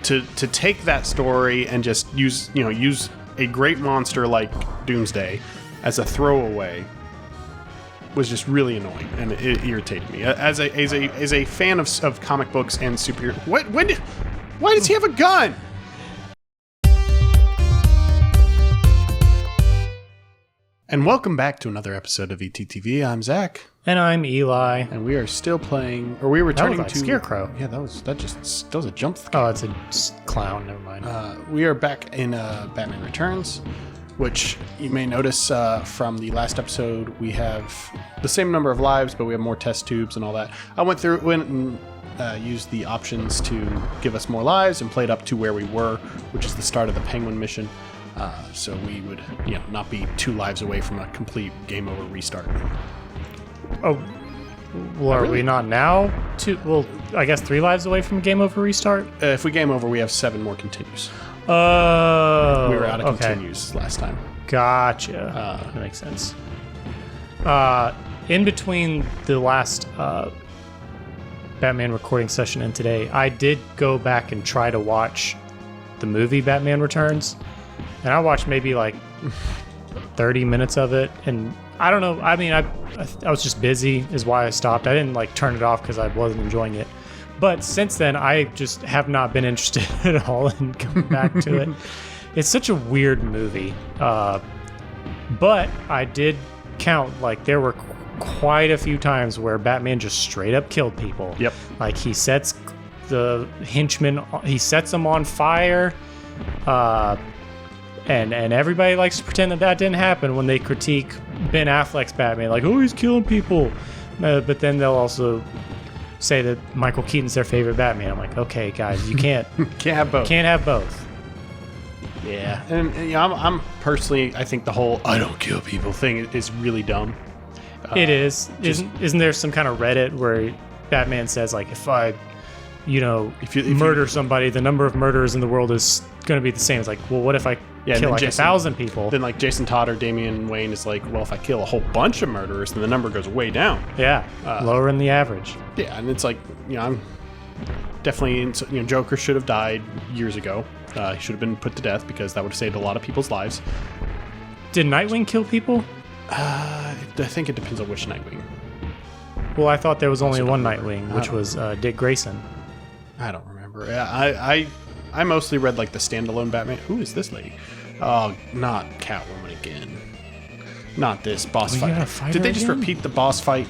to take that story and just use a great monster like Doomsday as a throwaway was just really annoying, and it irritated me. As a fan of comic books and superhero, why does he have a gun? And welcome back to another episode of VTTV. I'm Zach. And I'm Eli. And we are still playing, or we're returning to Scarecrow. Yeah, that was a jump scare. Oh, it's a clown. Never mind. We are back in Batman Returns, which you may notice from the last episode. We have the same number of lives, but we have more test tubes and all that. I went and used the options to give us more lives and played up to where we were, which is the start of the Penguin mission. So we would, not be 2 lives away from a complete game over restart. Oh, well, are we not now? I guess 3 lives away from game over restart? If we game over, we have 7 more continues. Oh, we were out of continues last time. Gotcha. That makes sense. In between the last Batman recording session and today, I did go back and try to watch the movie Batman Returns. And I watched maybe like 30 minutes of it, and I don't know. I mean, I was just busy, is why I stopped. I didn't turn it off because I wasn't enjoying it. But since then, I just have not been interested at all in coming back to it. It's such a weird movie. But I did count, there were quite a few times where Batman just straight up killed people. Yep. He sets the henchmen, he sets them on fire. And everybody likes to pretend that didn't happen when they critique Ben Affleck's Batman, he's killing people. But then they'll also say that Michael Keaton's their favorite Batman. I'm like, okay, guys, you can't have both. Can't have both. Yeah, and I'm personally, I think the whole "I don't kill people" thing is really dumb. It is. Isn't there some kind of Reddit where Batman says if I if you murder somebody, the number of murderers in the world is going to be the same. It's well, what if I kill 1,000 people? Then Jason Todd or Damian Wayne is well, if I kill a whole bunch of murderers, then the number goes way down. Yeah, lower than the average. Yeah, and it's I'm definitely, Joker should have died years ago. He should have been put to death because that would have saved a lot of people's lives. Did Nightwing kill people? I think it depends on which Nightwing. Well, I thought there was only one Nightwing, which was Dick Grayson. I don't remember. I mostly read the standalone Batman. Who is this lady? Oh, not Catwoman again. Not this boss fight. Did they just repeat the boss fight?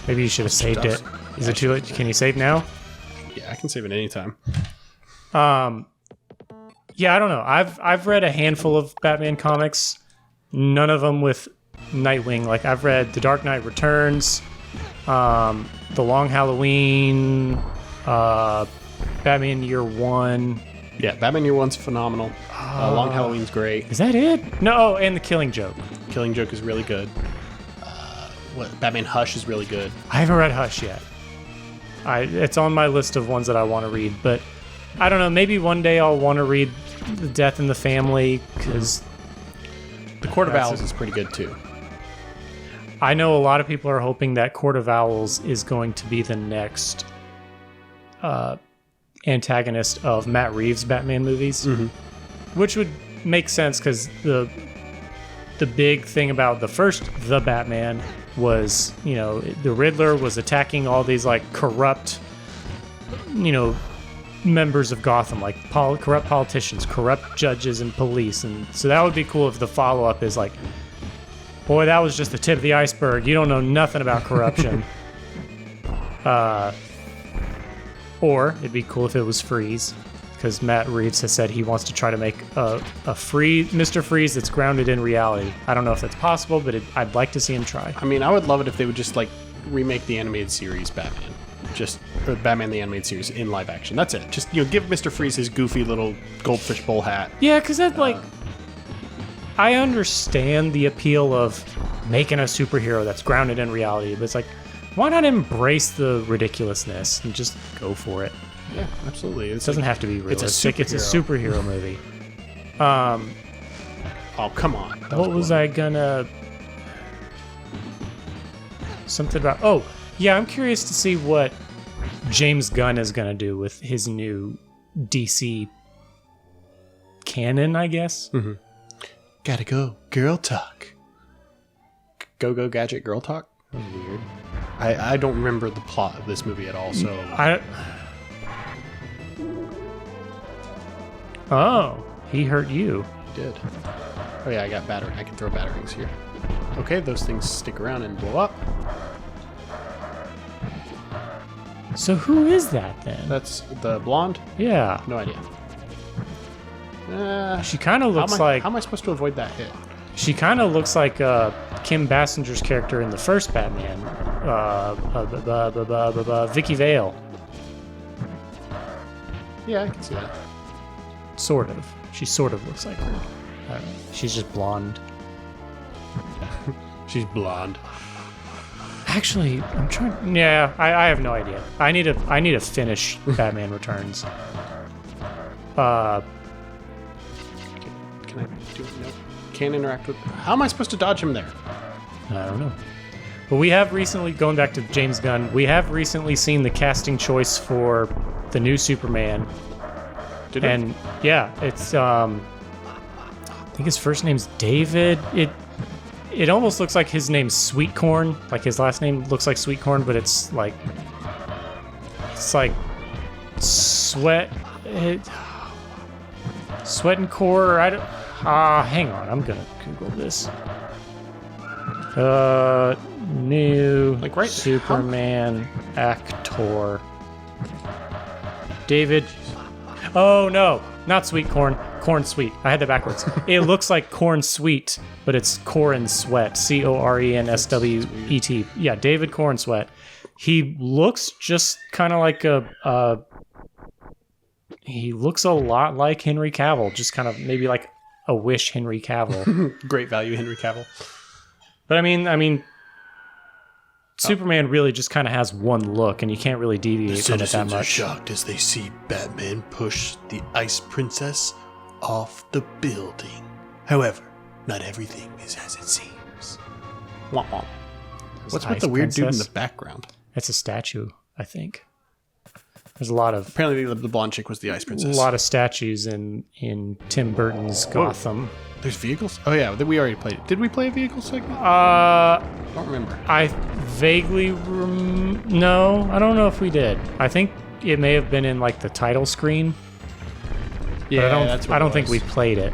Maybe you should have saved it. Is it too late? Can you save now? Yeah, I can save it anytime. Yeah, I don't know. I've read a handful of Batman comics. None of them with Nightwing. I've read The Dark Knight Returns, The Long Halloween, Batman Year One. Yeah, Batman Year One's phenomenal. Long Halloween's great. Is that it? No, and The Killing Joke. Killing Joke is really good. Batman Hush is really good. I haven't read Hush yet. It's on my list of ones that I want to read, but I don't know. Maybe one day I'll want to read The Death in the Family, because The Court of Owls is pretty good too. I know a lot of people are hoping that Court of Owls is going to be the next antagonist of Matt Reeves' Batman movies, which would make sense because the big thing about the first The Batman was, the Riddler was attacking all these corrupt, members of Gotham, corrupt politicians, corrupt judges and police, and so that would be cool if the follow-up is boy, that was just the tip of the iceberg. You don't know nothing about corruption. Or it'd be cool if it was Freeze, because Matt Reeves has said he wants to try to make a Mr. Freeze that's grounded in reality. I don't know if that's possible, but I'd like to see him try. I mean, I would love it if they would just remake the animated series Batman. Or Batman the Animated Series in live action. That's it. Just, give Mr. Freeze his goofy little goldfish bowl hat. Yeah, because that, I understand the appeal of making a superhero that's grounded in reality, but it's why not embrace the ridiculousness and just go for it? Yeah, absolutely. It doesn't have to be realistic. It's a superhero movie. Oh, come on. What was I gonna... Something about... Oh, yeah, I'm curious to see what James Gunn is gonna do with his new DC canon, I guess. Mm-hmm. Gotta go, girl talk. Go gadget girl talk. That was weird. I don't remember the plot of this movie at all. So Oh, he hurt you. He did. Oh yeah, I got battery. I can throw batterings here. Okay, those things stick around and blow up. So who is that then? That's the blonde? Yeah. No idea. She kind of looks like... How am I supposed to avoid that hit? She kind of looks like Kim Bassinger's character in the first Batman. Vicky Vale. Yeah, I can see that. Sort of. She sort of looks like her. She's just blonde. She's blonde. Actually, I'm trying... Yeah, I have no idea. I need to finish Batman Returns. Can I do it? Nope. Can't interact with... How am I supposed to dodge him there? I don't know. But we have recently, going back to James Gunn, we have recently seen the casting choice for the new Superman. Did it? And yeah, it's I think his first name's David. It almost looks like his name's Sweet Corn. Like his last name looks like Sweet Corn, but it's like Sweat and Core. I don't. Hang on. I'm gonna Google this. New Like right Superman actor. David. Oh no, not Sweet Corn. Corn Sweet. I had that backwards. It looks like Corn Sweet, but it's Corn Sweat. Corenswet. Yeah, David Corn Sweat. He looks just kind of like he looks a lot like Henry Cavill, just kind of maybe like a wish Henry Cavill. Great value, Henry Cavill. But I mean, Superman really just kind of has one look, and you can't really deviate from it that Citizens are much. shocked as they see Batman push the Ice Princess off the building. However, not everything is as it seems. Womp womp. What's with Ice the weird dude in Princess? the background? It's a statue, I think. There's a lot of Apparently, the blonde chick was the Ice Princess. a lot of statues in Tim Burton's Gotham. There's vehicles? Oh yeah, we already played it. Did we play a vehicle segment? I I don't remember. vaguely no, I don't know if we did. I think it may have been in like the title screen. Yeah, But that's what I it don't think was. we played it.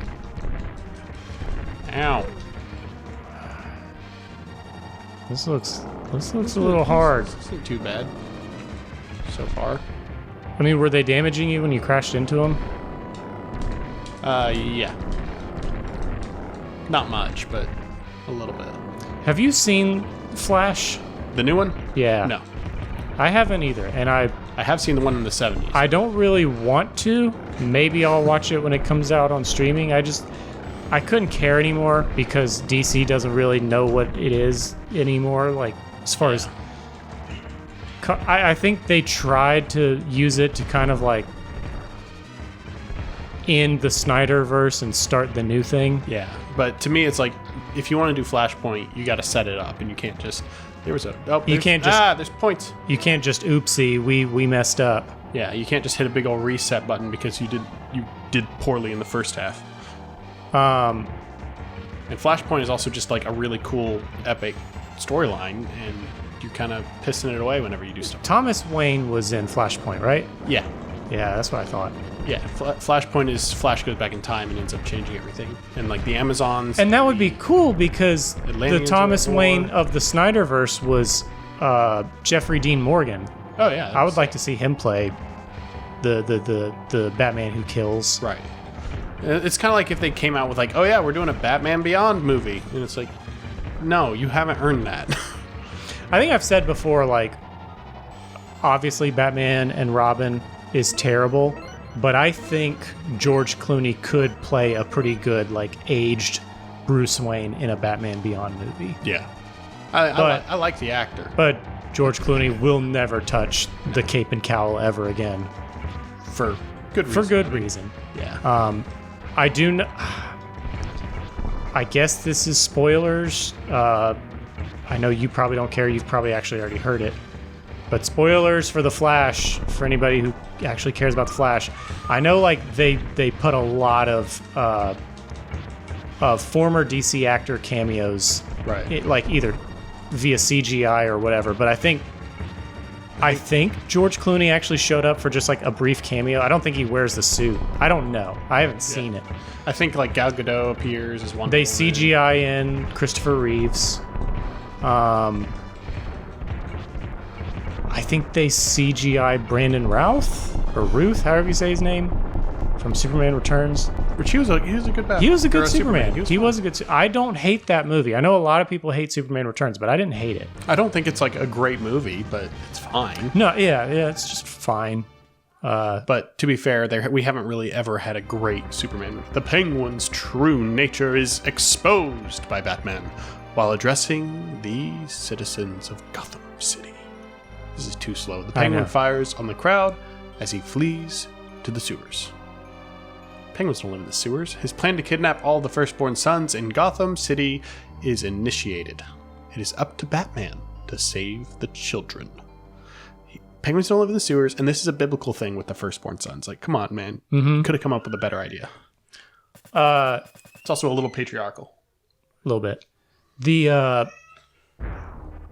Ow. This looks a little hard. This isn't too bad so far. I mean, were they damaging you when you crashed into them? Yeah. Not much, but a little bit. Have you seen Flash? The new one? Yeah. No. I haven't either, and I have seen the one in the 70s. I don't really want to. Maybe I'll watch it when it comes out on streaming. I couldn't care anymore because DC doesn't really know what it is anymore. Like, as far as... I think they tried to use it to kind of like end the Snyderverse and start the new thing. Yeah, but to me, it's like, if you want to do Flashpoint, you got to set it up, and you can't just... You can't just... there's points. You can't just, oopsie, we messed up. Yeah, you can't just hit a big old reset button because you did poorly in the first half. And Flashpoint is also just like a really cool, epic storyline, and you're kind of pissing it away whenever you do stuff. Thomas Wayne was in Flashpoint, right? Yeah. Yeah, that's what I thought. Yeah, Flashpoint is Flash goes back in time and ends up changing everything. And like the Amazons... And that would be cool because the Atlanteans Thomas are at war. Wayne of the Snyderverse was Jeffrey Dean Morgan. Oh yeah. I would like to see him play the Batman who kills. Right. It's kind of like if they came out with like, oh yeah, we're doing a Batman Beyond movie. And it's like, no, you haven't earned that. I think I've said before, like, obviously Batman and Robin is terrible, but I think George Clooney could play a pretty good, like, aged Bruce Wayne in a Batman Beyond movie. Yeah. I like the actor. But George Clooney will never touch the cape and cowl ever again. For good reason. For good reason. Yeah. I do I guess this is spoilers. I know you probably don't care. You've probably actually already heard it. But spoilers for The Flash, for anybody who actually cares about the Flash. I know like they put a lot of former DC actor cameos, Right. like either via CGI or whatever. But I think George Clooney actually showed up for just like a brief cameo. I don't think he wears the suit. I don't know. I haven't seen it. I think like Gal Gadot appears as one. They CGI in Christopher Reeves. I think they CGI Brandon Routh or Ruth, however you say his name, from Superman Returns. Which he was a good Batman. He was a good Superman. He fine. was a good. I don't hate that movie. I know a lot of people hate Superman Returns, but I didn't hate it. I don't think it's like a great movie, but it's fine. No, yeah, it's just fine. But to be fair, we haven't really ever had a great Superman movie. The Penguin's true nature is exposed by Batman while addressing the citizens of Gotham City. This is too slow. The Penguin fires on the crowd as he flees to the sewers. Penguins don't live in the sewers. His plan to kidnap all the firstborn sons in Gotham City is initiated. It is up to Batman to save the children. Penguins don't live in the sewers, and this is a biblical thing with the firstborn sons. Like, come on, man. Mm-hmm. Could have come up with a better idea. It's also a little patriarchal. A little bit.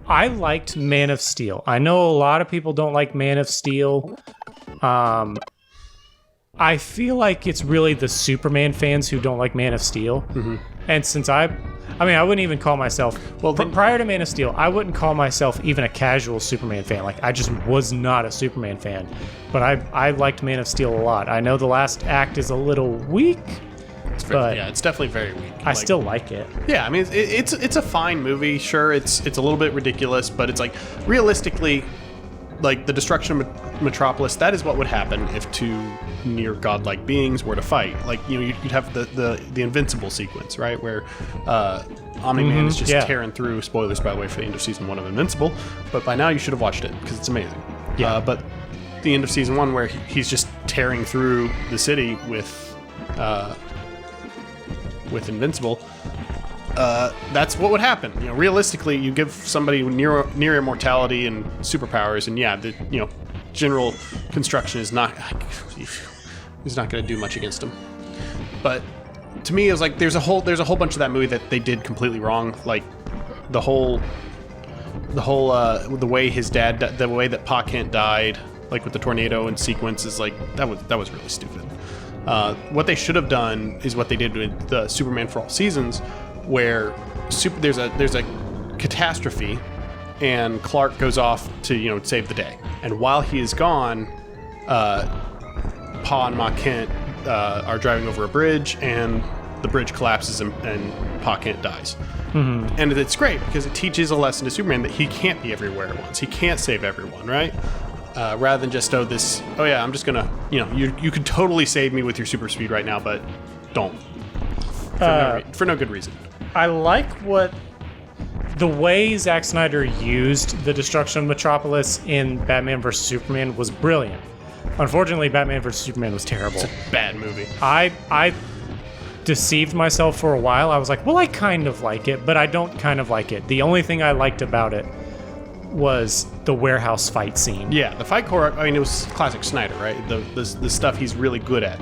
I liked Man of Steel. I know a lot of people don't like Man of Steel. I feel like it's really the Superman fans who don't like Man of Steel. Mm-hmm. And since I wouldn't even call myself, prior to Man of Steel, I wouldn't call myself even a casual Superman fan. Like, I just was not a Superman fan. But I liked Man of Steel a lot. I know the last act is a little weak, but it's definitely very weak. I still like it. Yeah, I mean, it's a fine movie. Sure, it's a little bit ridiculous, but it's like, realistically, like the destruction of Metropolis, that is what would happen if two near godlike beings were to fight. Like, you know, you'd have the Invincible sequence, right, where Omni-Man is just tearing through. Spoilers, by the way, for the end of season 1 of Invincible, but by now you should have watched it because it's amazing. Yeah. But the end of season 1, where he's just tearing through the city with Invincible. That's what would happen. You know, realistically, you give somebody near immortality and superpowers, and the general construction is not going to do much against them. But to me, it was like there's a whole bunch of that movie that they did completely wrong. Like the way his dad, the way that Pa Kent died, like with the tornado and sequence, is like that was really stupid. What they should have done is what they did with the Superman for All Seasons, where there's a catastrophe, and Clark goes off to save the day. And while he is gone, Pa and Ma Kent are driving over a bridge, and the bridge collapses, and Pa Kent dies. Mm-hmm. And it's great because it teaches a lesson to Superman that he can't be everywhere at once. He can't save everyone, right? Rather than just I'm just gonna, you could totally save me with your super speed right now, but don't. For no good reason. I like the way Zack Snyder used the destruction of Metropolis in Batman vs. Superman was brilliant. Unfortunately, Batman vs. Superman was terrible. It's a bad movie. I deceived myself for a while. I was like, well, I kind of like it, but I don't kind of like it. The only thing I liked about it was the warehouse fight scene. Yeah, the fight core, I mean, it was classic Snyder, right? The stuff he's really good at.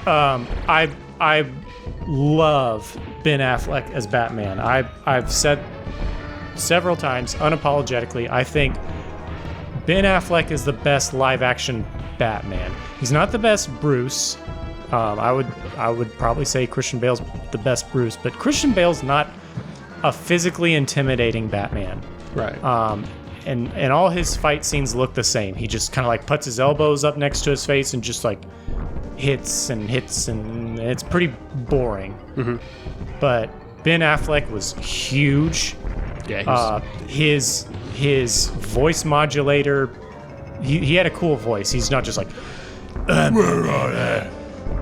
I love Ben Affleck as Batman. I've said several times, unapologetically, I think Ben Affleck is the best live-action Batman. He's not the best Bruce. I would probably say Christian Bale's the best Bruce, but Christian Bale's not a physically intimidating Batman. Right. And all his fight scenes look the same. He just kind of like puts his elbows up next to his face and just like hits, and it's pretty boring. Mm-hmm. But Ben Affleck was huge. Yeah. His voice modulator, he had a cool voice. He's not just like,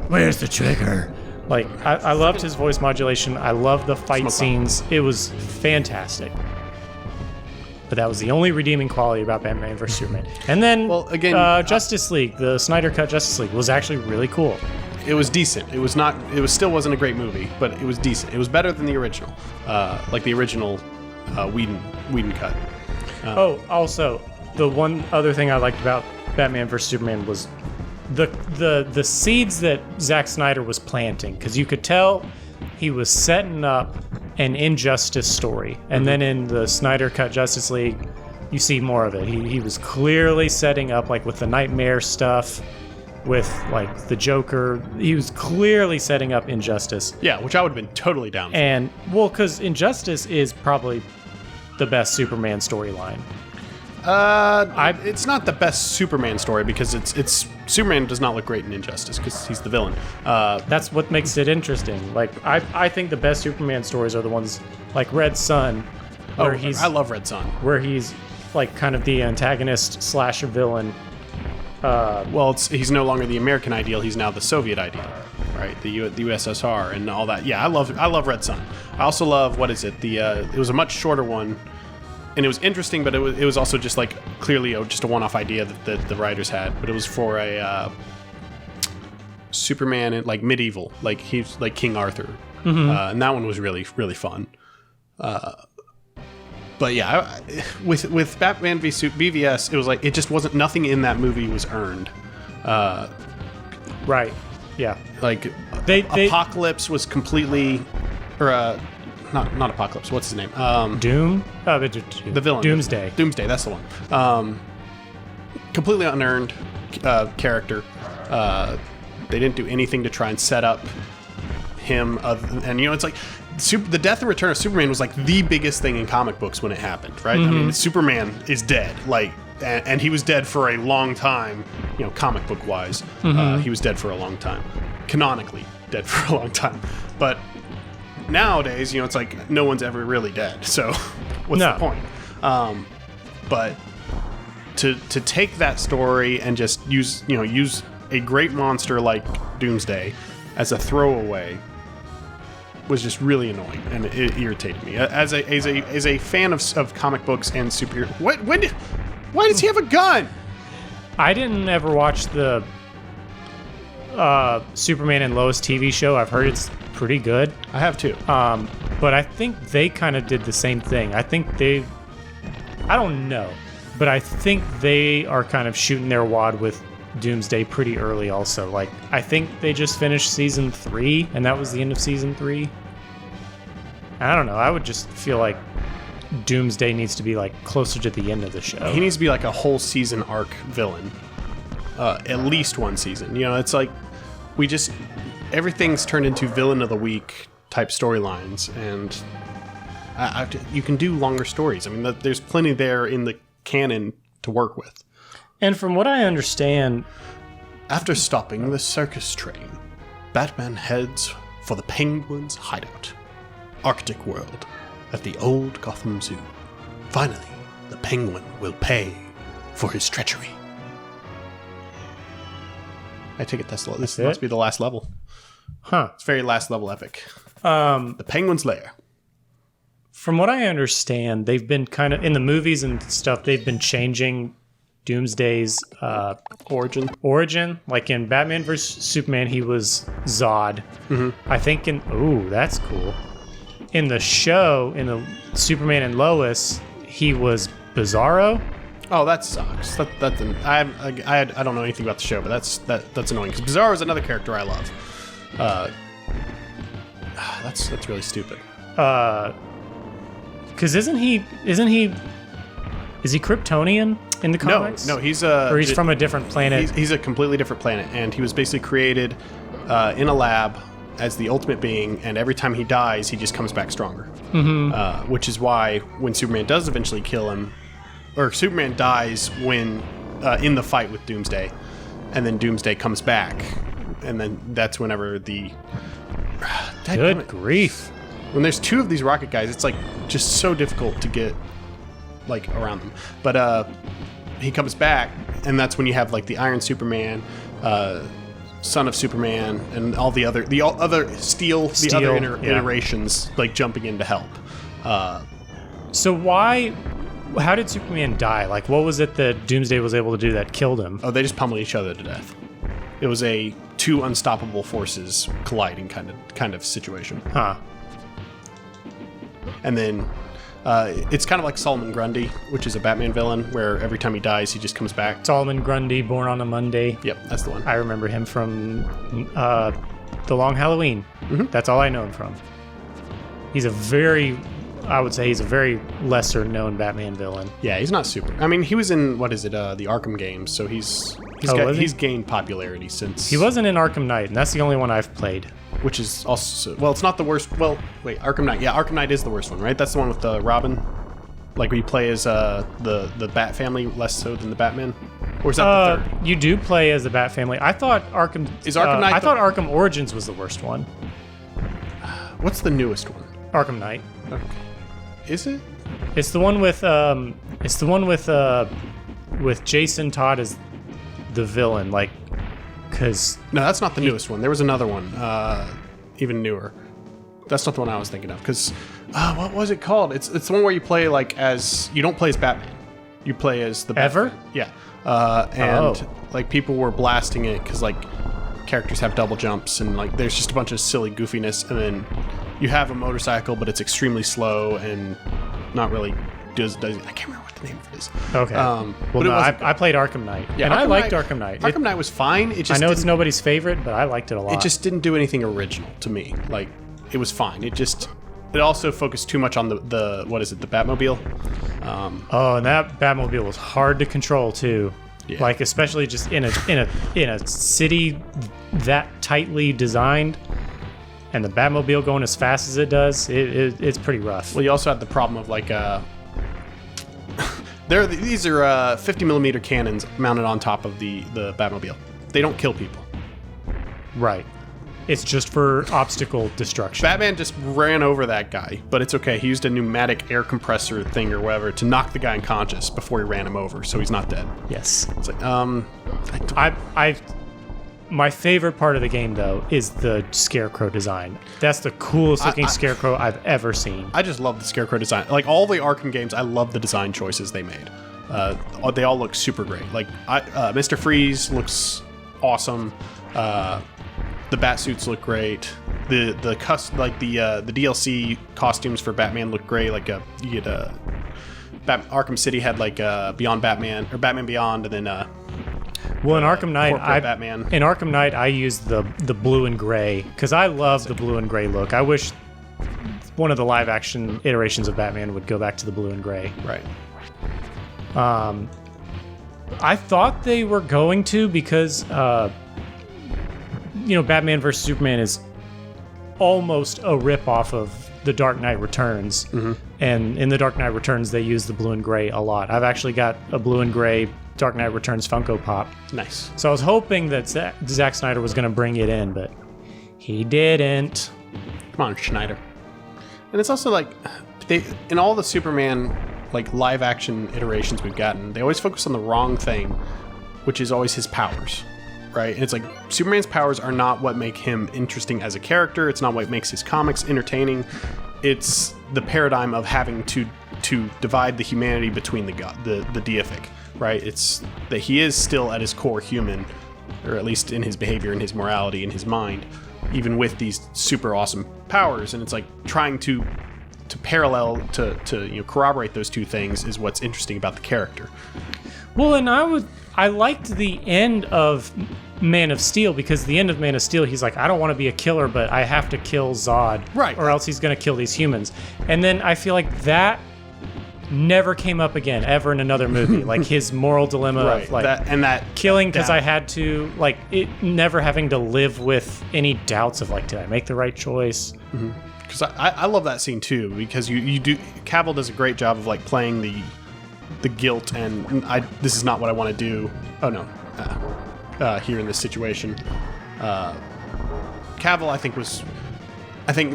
where's the trigger? Like, I loved his voice modulation. I loved the fight scenes. It was fantastic. But that was the only redeeming quality about Batman vs. Superman. And then, Justice League, the Snyder Cut Justice League, was actually really cool. It was decent. It still wasn't a great movie, but it was decent. It was better than the original, like the original Whedon cut. Also, the one other thing I liked about Batman vs Superman was the seeds that Zack Snyder was planting, because you could tell he was setting up an injustice story, and then in the Snyder Cut Justice League, you see more of it. He was clearly setting up, like with the Nightmare stuff, with like the Joker. He was clearly setting up injustice. Yeah, which I would have been totally down for. And well, because injustice is probably the best Superman storyline. It's not the best Superman story because it's Superman does not look great in Injustice because he's the villain. That's what makes it interesting. Like I think the best Superman stories are the ones like Red Sun, where I love Red Sun. where he's like kind of the antagonist slash villain. Well, he's no longer the American ideal; he's now the Soviet ideal, right? The USSR and all that. Yeah, I love Red Sun. I also love what is it? It was a much shorter one. And it was interesting, but it was also just like clearly just a one-off idea that the writers had. But it was for a Superman in like medieval, like he's like King Arthur, and that one was really really fun. But yeah, with Batman v BVS, it was like it just wasn't nothing in that movie was earned. Right. Yeah. Like They Apocalypse was completely, or not Apocalypse. What's his name? Doom. The villain. Doomsday. Doomsday. That's the one. Completely unearned character. They didn't do anything to try and set up him. And it's like the death and return of Superman was like the biggest thing in comic books when it happened, right? I mean, Superman is dead. Like, and he was dead for a long time. Comic book wise, he was dead for a long time. Canonically dead for a long time, but. Nowadays, it's like no one's ever really dead. So, what's the point? But to take that story and just use a great monster like Doomsday as a throwaway was just really annoying, and it irritated me. As a fan of comic books and superhero, why does he have a gun? I didn't ever watch the Superman and Lois TV show. I've heard it's pretty good. I have too. But I think they kind of did the same thing. I don't know, but I think they are kind of shooting their wad with Doomsday pretty early also. Like, I think they just finished season 3, and that was the end of season 3. I don't know. I would just feel like Doomsday needs to be like closer to the end of the show. He needs to be like a whole season arc villain. At least one season. It's like everything's turned into villain of the week type storylines, and you can do longer stories. I mean, there's plenty there in the canon to work with. And from what I understand, after stopping the circus train, Batman heads for the Penguin's hideout, Arctic world, at the old Gotham Zoo. Finally, the Penguin will pay for his treachery. I take it this must be the last level. Huh. It's very last level epic. The Penguin's Lair. From what I understand, they've been kind of, in the movies and stuff, they've been changing Doomsday's origin. Like in Batman vs. Superman, he was Zod. I think that's cool. In the show, in the Superman and Lois, he was Bizarro. Oh, that sucks. I don't know anything about the show, but that's annoying because Bizarro is another character I love. That's really stupid. Because is he Kryptonian in the comics? No, he's from a different planet. He's a completely different planet, and he was basically created in a lab as the ultimate being, and every time he dies, he just comes back stronger. Which is why when Superman does eventually kill him, or Superman dies when in the fight with Doomsday, and then Doomsday comes back, and then that's whenever the good grief. When there's two of these rocket guys, it's like just so difficult to get like around them. But he comes back, and that's when you have like the Iron Superman, Son of Superman, and all the other Steel iterations like jumping in to help. So how did Superman die? Like, what was it that Doomsday was able to do that killed him? Oh, they just pummeled each other to death. It was a two unstoppable forces colliding kind of situation. Huh. And then It's kind of like Solomon Grundy, which is a Batman villain, where every time he dies, he just comes back. Solomon Grundy, Born on a Monday. Yep, that's the one. I remember him from The Long Halloween. Mm-hmm. That's all I know him from. I would say he's a very lesser known Batman villain. Yeah, he's not super. I mean, he was in, the Arkham games, so he's gained popularity since... He wasn't in Arkham Knight, and that's the only one I've played. Which is also... Well, it's not the worst... Well, wait, Arkham Knight. Yeah, Arkham Knight is the worst one, right? That's the one with Robin? Like, where you play as the Bat family less so than the Batman? Or is that the third? You do play as the Bat family. I thought Arkham... Knight I thought Arkham Origins was the worst one. What's the newest one? Arkham Knight. Okay. Is it? It's the one with Jason Todd as the villain, like, because... No, that's not the newest one. There was another one, even newer. That's not the one I was thinking of, because... what was it called? It's the one where you play, like, as... You don't play as Batman. You play as the Ever? Batman. Yeah. Like, people were blasting it, because, like, characters have double jumps, and, like, there's just a bunch of silly goofiness, and then you have a motorcycle, but it's extremely slow, and not really does I can't remember what the name of it is. Okay. Well, no, I played Arkham Knight, and I liked Arkham Knight. Arkham Knight was fine. It just I know it's nobody's favorite, but I liked it a lot. It just didn't do anything original to me. Like, it was fine. It also focused too much on the what is it, the Batmobile? And that Batmobile was hard to control too. Yeah. Like, especially just in a city that tightly designed, and the Batmobile going as fast as it does, it's pretty rough. Well, you also had the problem of, like, these are 50 millimeter cannons mounted on top of the Batmobile. They don't kill people. Right. It's just for obstacle destruction. Batman just ran over that guy, but it's okay. He used a pneumatic air compressor thing or whatever to knock the guy unconscious before he ran him over, so he's not dead. Yes. It's like, my favorite part of the game, though, is the Scarecrow design. That's the coolest looking Scarecrow I've ever seen. I just love the Scarecrow design. Like, all the Arkham games, I love the design choices they made. They all look super great. Like, Mr. Freeze looks awesome. The bat suits look great. The DLC costumes for Batman look great. Like, you get Arkham City had, like, Beyond Batman, or Batman Beyond, and then well, in Arkham Knight, Batman. I used the blue and gray because I love the blue and gray look. I wish one of the live action iterations of Batman would go back to the blue and gray. Right. I thought they were going to because Batman vs Superman is almost a rip-off of The Dark Knight Returns. Mm-hmm. And in The Dark Knight Returns, they use the blue and gray a lot. I've actually got a blue and gray Dark Knight Returns Funko Pop. Nice. So I was hoping that Zack Snyder was going to bring it in, but he didn't. Come on, Schneider. And it's also like, in all the Superman, like, live action iterations we've gotten, they always focus on the wrong thing, which is always his powers. Right? And it's like, Superman's powers are not what make him interesting as a character. It's not what makes his comics entertaining. It's the paradigm of having to divide the humanity between the deific, right? It's that he is still at his core human, or at least in his behavior, in his morality, in his mind, even with these super awesome powers. And it's like trying to parallel to corroborate those two things is what's interesting about the character. Well, and I liked the end of Man of Steel, because the end of Man of Steel, he's like, I don't want to be a killer, but I have to kill Zod, right? Or else he's going to kill these humans. And then I feel like that never came up again ever in another movie. Like, his moral dilemma right. of, like, killing because I had to, like, it never having to live with any doubts of, like, did I make the right choice? Mm-hmm. Because I love that scene too, because you do, Cavill does a great job of, like, playing the guilt and this is not what I want to do. Oh no, here in this situation, Cavill, I think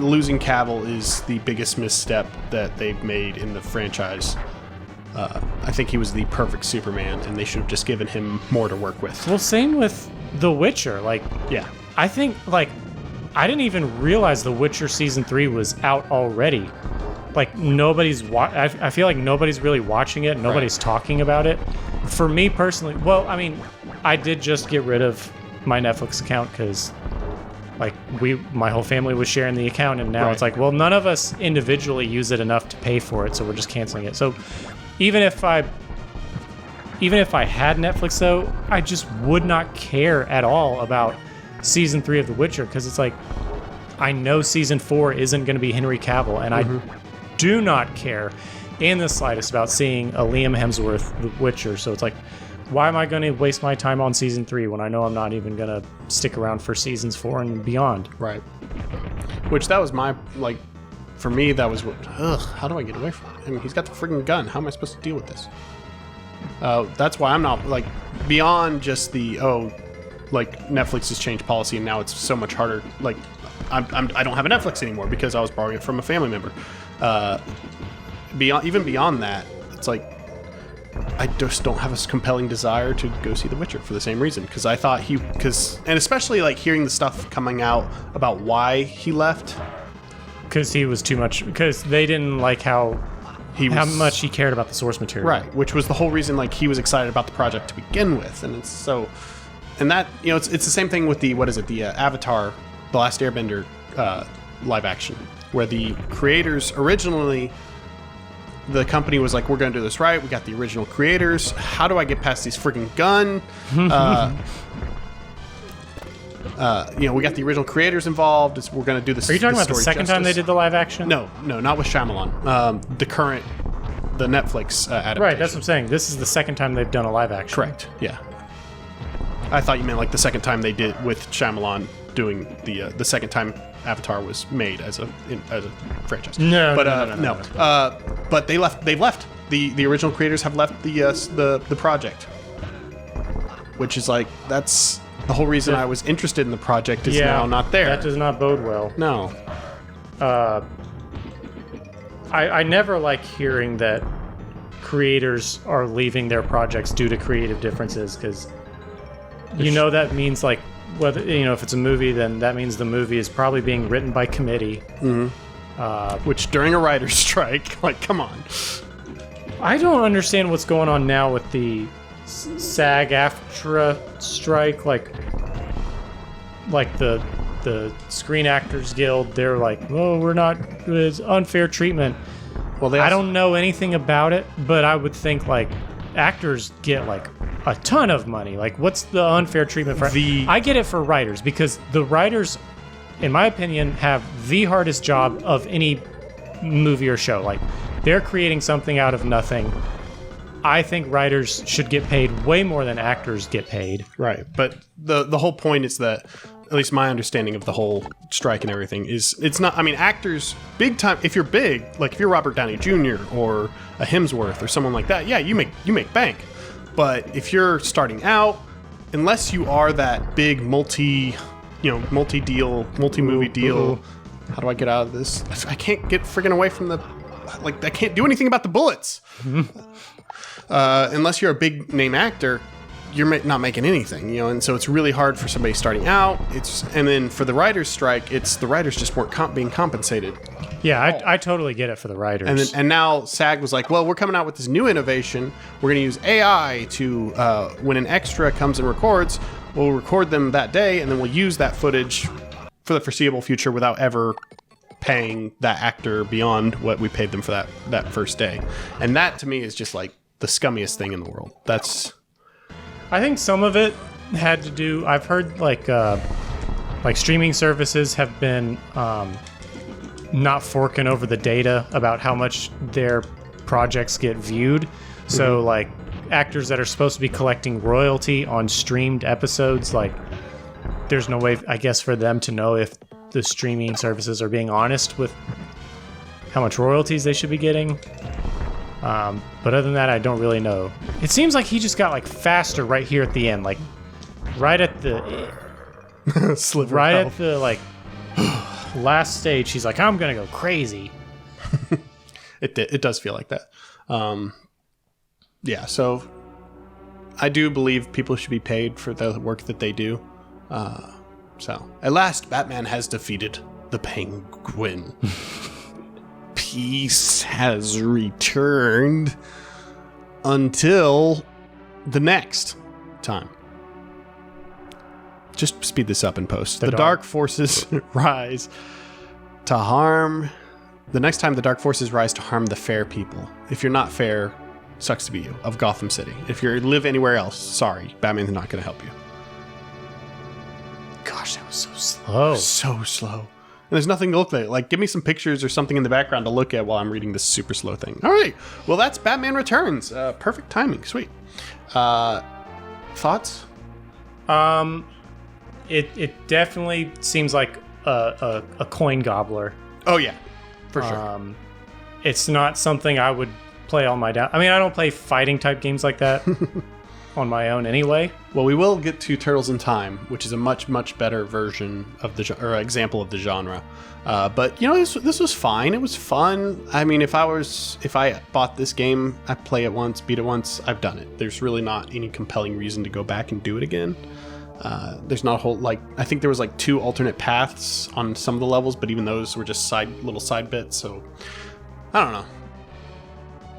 losing Cavill is the biggest misstep that they've made in the franchise. I think he was the perfect Superman, and they should have just given him more to work with. Well, same with The Witcher. Like, yeah, I think, like, I didn't even realize The Witcher Season 3 was out already. Like, I feel like nobody's really watching it. Nobody's talking about it. For me personally, well, I mean, I did just get rid of my Netflix account because Like my whole family was sharing the account, and now it's like, well, none of us individually use it enough to pay for it, so we're just canceling it. So even if I had Netflix, though, I just would not care at all about season 3 of The Witcher, because it's like, I know season 4 isn't going to be Henry Cavill, and I do not care in the slightest about seeing a Liam Hemsworth The Witcher. So it's like, why am I going to waste my time on season 3 when I know I'm not even going to stick around for seasons 4 and beyond? Right. Which that was my, like, for me, that was what, how do I get away from it? I mean, he's got the friggin' gun. How am I supposed to deal with this? That's why I'm not, like, beyond just the, like, Netflix has changed policy and now it's so much harder. Like, I don't have a Netflix anymore because I was borrowing it from a family member. Even beyond that, it's like, I just don't have a compelling desire to go see The Witcher for the same reason. Because I thought and especially, like, hearing the stuff coming out about why he left. Because he was too much, because they didn't like how much he cared about the source material. Right, which was the whole reason, like, he was excited about the project to begin with. And it's so, and that, you know, it's the same thing with the Avatar, The Last Airbender live action, where the creators originally, the company was like, we're going to do this right. We got the original creators. How do I get past these freaking gun? You know, we got the original creators involved. We're going to do this. Are you talking about the second time they did the live action? No, not with Shyamalan. The Netflix adaptation. Right, that's what I'm saying. This is the second time they've done a live action. Correct. Yeah. I thought you meant like the second time they did with Shyamalan doing the second time Avatar was made as a franchise. No. But they've left. The original creators have left the project, which is like, that's the whole reason I was interested in the project is now not there. That does not bode well. No. I never like hearing that creators are leaving their projects due to creative differences, because that means, like, whether, if it's a movie, then that means the movie is probably being written by committee. Which during a writer's strike, like, come on. I don't understand what's going on now with the SAG-AFTRA strike. Like the Screen Actors Guild, they're like, it's unfair treatment. Well, I don't know anything about it, but I would think, like, actors get, like, a ton of money. Like, what's the unfair treatment for? I get it for writers, because the writers, in my opinion, have the hardest job of any movie or show. Like, they're creating something out of nothing. I think writers should get paid way more than actors get paid. Right, but the whole point is that, at least my understanding of the whole strike and everything, is it's not, I mean, actors, big time, if you're big, like if you're Robert Downey Jr. or a Hemsworth or someone like that, yeah, you make bank. But if you're starting out, unless you are that big multi-movie deal, how do I get out of this? I can't get friggin' away from I can't do anything about the bullets. Unless you're a big name actor, you're not making anything, and so it's really hard for somebody starting out. And then for the writers' strike, it's the writers just weren't being compensated. Yeah, I totally get it for the writers. And now SAG was like, well, we're coming out with this new innovation. We're going to use AI to, when an extra comes and records, we'll record them that day, and then we'll use that footage for the foreseeable future without ever paying that actor beyond what we paid them for that first day. And that, to me, is just like the scummiest thing in the world. I think some of it had to do, I've heard like streaming services have been not forking over the data about how much their projects get viewed. So like actors that are supposed to be collecting royalty on streamed episodes, like there's no way, I guess, for them to know if the streaming services are being honest with how much royalties they should be getting. But other than that, I don't really know. It seems like he just got like faster right here at the end, like right at the sliver right at the like last stage. He's like, I'm gonna go crazy. It does feel like that. Yeah. So I do believe people should be paid for the work that they do. So at last, Batman has defeated the Penguin. Peace has returned until the next time. just speed this up in post. The dark dark forces rise to harm. The next time the dark forces rise to harm the fair people. If you're not fair, sucks to be you, of Gotham City. If you live anywhere else, sorry, Batman's not going to help you. Gosh, that was so slow. So slow. And there's nothing to look at. Like, give me some pictures or something in the background to look at while I'm reading this super slow thing. All right. Well, that's Batman Returns. Perfect timing. Sweet. Thoughts? It definitely seems like a coin gobbler. Oh, yeah. For sure. It's not something I would play on my down. I mean, I don't play fighting type games like that on my own anyway. Well, we will get to Turtles in Time, which is a much, much better version of or example of the genre. But you know, this was fine. It was fun. I mean, if I bought this game, I'd play it once, beat it once. I've done it. There's really not any compelling reason to go back and do it again. There's not a whole, like, I think there was like 2 alternate paths on some of the levels, but even those were just little side bits. So I don't know.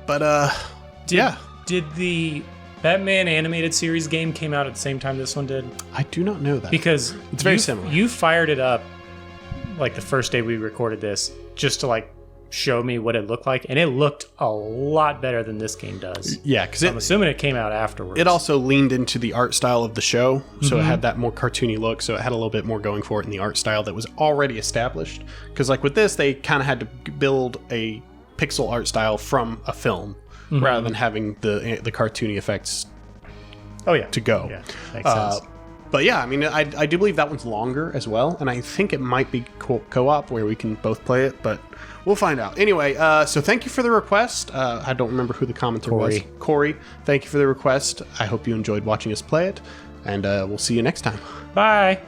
But Did the Batman animated series game came out at the same time this one did? I do not know that. Because it's very similar. You fired it up like the first day we recorded this just to like show me what it looked like, and it looked a lot better than this game does. Yeah, because I'm assuming it came out afterwards. It also leaned into the art style of the show, so it had that more cartoony look, so it had a little bit more going for it in the art style that was already established. Because like with this, they kind of had to build a pixel art style from a film rather than having the cartoony effects to go. Yeah, makes sense. But yeah, I mean, I do believe that one's longer as well, and I think it might be co-op where we can both play it, but we'll find out. Anyway, so thank you for the request. I don't remember who the commenter was. Corey, thank you for the request. I hope you enjoyed watching us play it, and we'll see you next time. Bye.